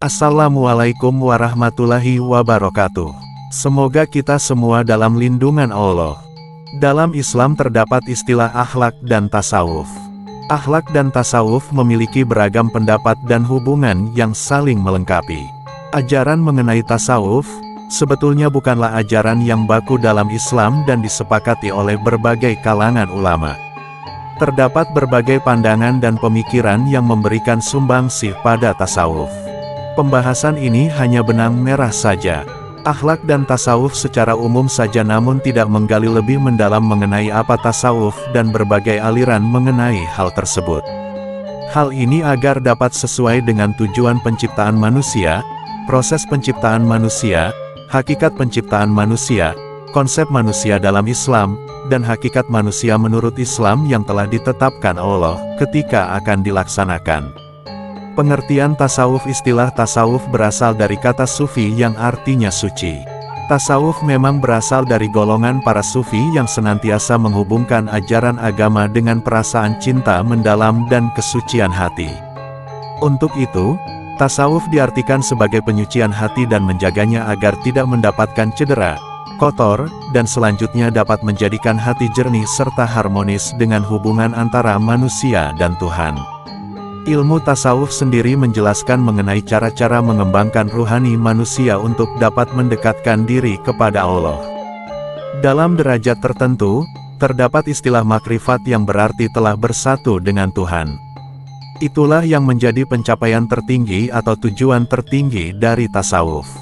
Assalamualaikum warahmatullahi wabarakatuh. Semoga kita semua dalam lindungan Allah. Dalam Islam terdapat istilah akhlak dan tasawuf. Akhlak dan tasawuf memiliki beragam pendapat dan hubungan yang saling melengkapi. Ajaran mengenai tasawuf sebetulnya bukanlah ajaran yang baku dalam Islam dan disepakati oleh berbagai kalangan ulama. Terdapat berbagai pandangan dan pemikiran yang memberikan sumbangsih pada tasawuf. Pembahasan ini hanya benang merah saja. Akhlak dan tasawuf secara umum saja, namun tidak menggali lebih mendalam mengenai apa tasawuf dan berbagai aliran mengenai hal tersebut. Hal ini agar dapat sesuai dengan tujuan penciptaan manusia, proses penciptaan manusia, hakikat penciptaan manusia, konsep manusia dalam Islam, dan hakikat manusia menurut Islam yang telah ditetapkan Allah ketika akan dilaksanakan. Pengertian tasawuf. Istilah tasawuf berasal dari kata sufi yang artinya suci. Tasawuf memang berasal dari golongan para sufi yang senantiasa menghubungkan ajaran agama dengan perasaan cinta mendalam dan kesucian hati. Untuk itu, tasawuf diartikan sebagai penyucian hati dan menjaganya agar tidak mendapatkan cedera, kotor, dan selanjutnya dapat menjadikan hati jernih serta harmonis dengan hubungan antara manusia dan Tuhan. Ilmu tasawuf sendiri menjelaskan mengenai cara-cara mengembangkan ruhani manusia untuk dapat mendekatkan diri kepada Allah. Dalam derajat tertentu, terdapat istilah makrifat yang berarti telah bersatu dengan Tuhan. Itulah yang menjadi pencapaian tertinggi atau tujuan tertinggi dari tasawuf.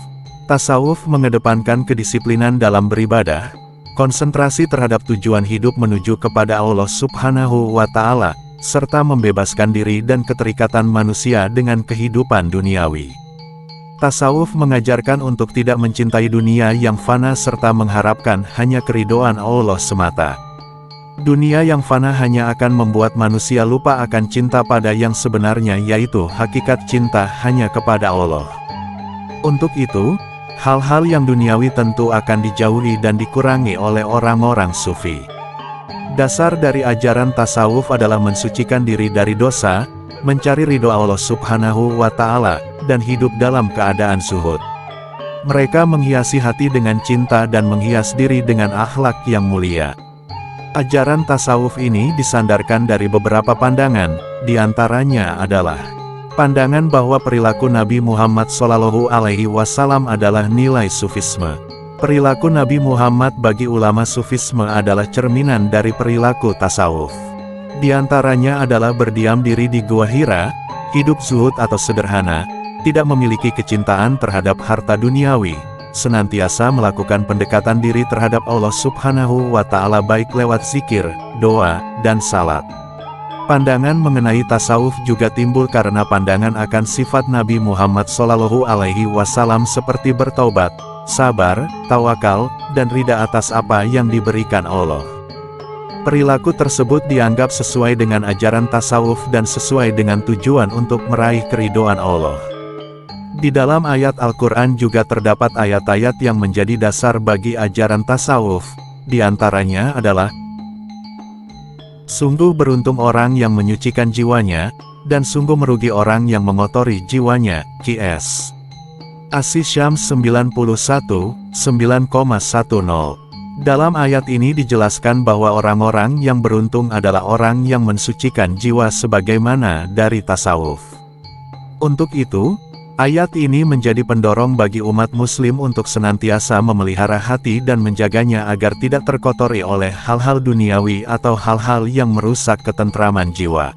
Tasawuf mengedepankan kedisiplinan dalam beribadah, konsentrasi terhadap tujuan hidup menuju kepada Allah Subhanahu wa Ta'ala, serta membebaskan diri dan keterikatan manusia dengan kehidupan duniawi. Tasawuf mengajarkan untuk tidak mencintai dunia yang fana serta mengharapkan hanya keridhaan Allah semata. Dunia yang fana hanya akan membuat manusia lupa akan cinta pada yang sebenarnya, yaitu hakikat cinta hanya kepada Allah. Untuk itu, hal-hal yang duniawi tentu akan dijauhi dan dikurangi oleh orang-orang sufi. Dasar dari ajaran tasawuf adalah mensucikan diri dari dosa, mencari ridho Allah Subhanahu wa Ta'ala, dan hidup dalam keadaan zuhud. Mereka menghiasi hati dengan cinta dan menghias diri dengan akhlak yang mulia. Ajaran tasawuf ini disandarkan dari beberapa pandangan, diantaranya adalah pandangan bahwa perilaku Nabi Muhammad SAW adalah nilai sufisme. Perilaku Nabi Muhammad bagi ulama sufisme adalah cerminan dari perilaku tasawuf. Di antaranya adalah berdiam diri di Gua Hira, hidup zuhud atau sederhana, tidak memiliki kecintaan terhadap harta duniawi, senantiasa melakukan pendekatan diri terhadap Allah Subhanahu wa Ta'ala baik lewat zikir, doa, dan salat. Pandangan mengenai tasawuf juga timbul karena pandangan akan sifat Nabi Muhammad SAW seperti bertaubat, sabar, tawakal, dan ridha atas apa yang diberikan Allah. Perilaku tersebut dianggap sesuai dengan ajaran tasawuf dan sesuai dengan tujuan untuk meraih keridhaan Allah. Di dalam ayat Al-Quran juga terdapat ayat-ayat yang menjadi dasar bagi ajaran tasawuf. Di antaranya adalah, sungguh beruntung orang yang menyucikan jiwanya, dan sungguh merugi orang yang mengotori jiwanya. Qs. As-Syams 91:9,10. Dalam ayat ini dijelaskan bahwa orang-orang yang beruntung adalah orang yang mensucikan jiwa sebagaimana dari tasawuf. Untuk itu, ayat ini menjadi pendorong bagi umat muslim untuk senantiasa memelihara hati dan menjaganya agar tidak terkotori oleh hal-hal duniawi atau hal-hal yang merusak ketentraman jiwa.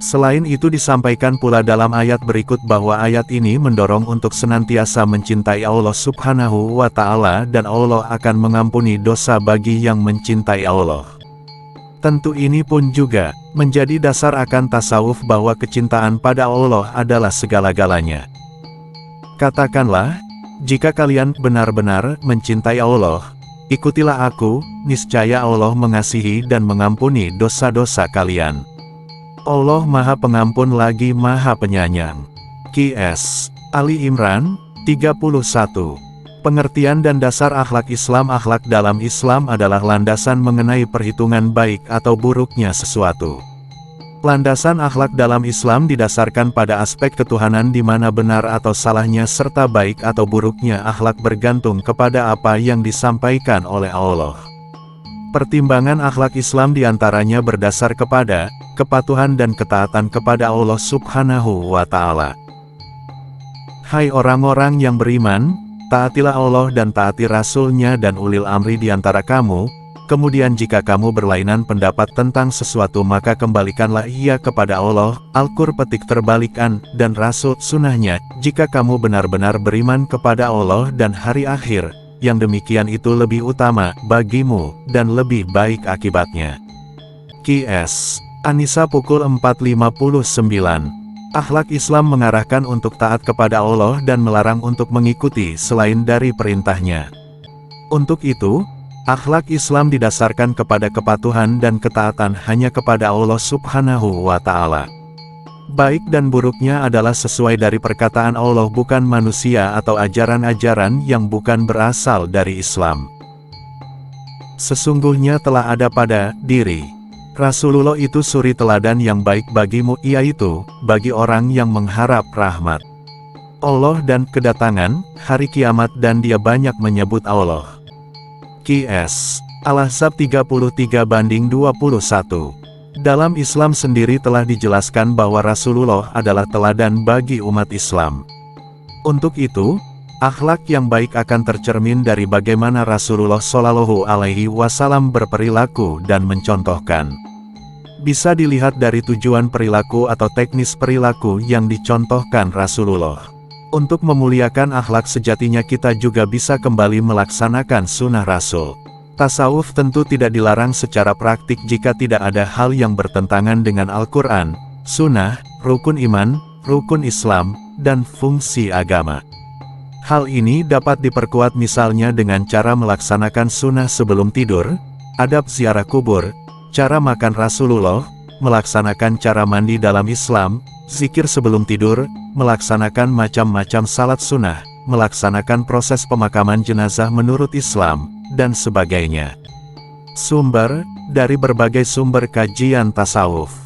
Selain itu disampaikan pula dalam ayat berikut bahwa ayat ini mendorong untuk senantiasa mencintai Allah Subhanahu wa Ta'ala dan Allah akan mengampuni dosa bagi yang mencintai Allah. Tentu ini pun juga menjadi dasar akan tasawuf bahwa kecintaan pada Allah adalah segala-galanya. Katakanlah, jika kalian benar-benar mencintai Allah, ikutilah aku, niscaya Allah mengasihi dan mengampuni dosa-dosa kalian. Allah Maha Pengampun lagi Maha Penyayang. Qs. Ali Imran 31. Pengertian dan dasar akhlak Islam. Akhlak dalam Islam adalah landasan mengenai perhitungan baik atau buruknya sesuatu. Landasan akhlak dalam Islam didasarkan pada aspek ketuhanan di mana benar atau salahnya serta baik atau buruknya akhlak bergantung kepada apa yang disampaikan oleh Allah. Pertimbangan akhlak Islam diantaranya berdasar kepada kepatuhan dan ketaatan kepada Allah Subhanahu wa Ta'ala. Hai orang-orang yang beriman, taatilah Allah dan taati Rasul-Nya dan ulil amri di antara kamu. Kemudian jika kamu berlainan pendapat tentang sesuatu maka kembalikanlah ia kepada Allah, Al-Qur petik terbalikan, dan Rasul sunnahnya, jika kamu benar-benar beriman kepada Allah dan hari akhir, yang demikian itu lebih utama bagimu, dan lebih baik akibatnya. Qs. An-Nisa pukul 4.59. Akhlak Islam mengarahkan untuk taat kepada Allah dan melarang untuk mengikuti selain dari perintahnya. Untuk itu, akhlak Islam didasarkan kepada kepatuhan dan ketaatan hanya kepada Allah Subhanahu wa Ta'ala. Baik dan buruknya adalah sesuai dari perkataan Allah bukan manusia atau ajaran-ajaran yang bukan berasal dari Islam. Sesungguhnya telah ada pada diri Rasulullah itu suri teladan yang baik bagimu, yaitu bagi orang yang mengharap rahmat Allah dan kedatangan hari kiamat, dan dia banyak menyebut Allah. Qs. Al-Ahzab 33/21. Dalam Islam sendiri telah dijelaskan bahwa Rasulullah adalah teladan bagi umat Islam. Untuk itu, akhlak yang baik akan tercermin dari bagaimana Rasulullah Shallallahu Alaihi Wasallam berperilaku dan mencontohkan. Bisa dilihat dari tujuan perilaku atau teknis perilaku yang dicontohkan Rasulullah. Untuk memuliakan akhlak sejatinya kita juga bisa kembali melaksanakan sunnah Rasul. Tasawuf tentu tidak dilarang secara praktik jika tidak ada hal yang bertentangan dengan Al-Quran, sunnah, rukun iman, rukun Islam, dan fungsi agama. Hal ini dapat diperkuat misalnya dengan cara melaksanakan sunnah sebelum tidur, adab ziarah kubur, cara makan Rasulullah, melaksanakan cara mandi dalam Islam, zikir sebelum tidur, melaksanakan macam-macam salat sunnah, melaksanakan proses pemakaman jenazah menurut Islam, dan sebagainya. Sumber, dari berbagai sumber kajian tasawuf.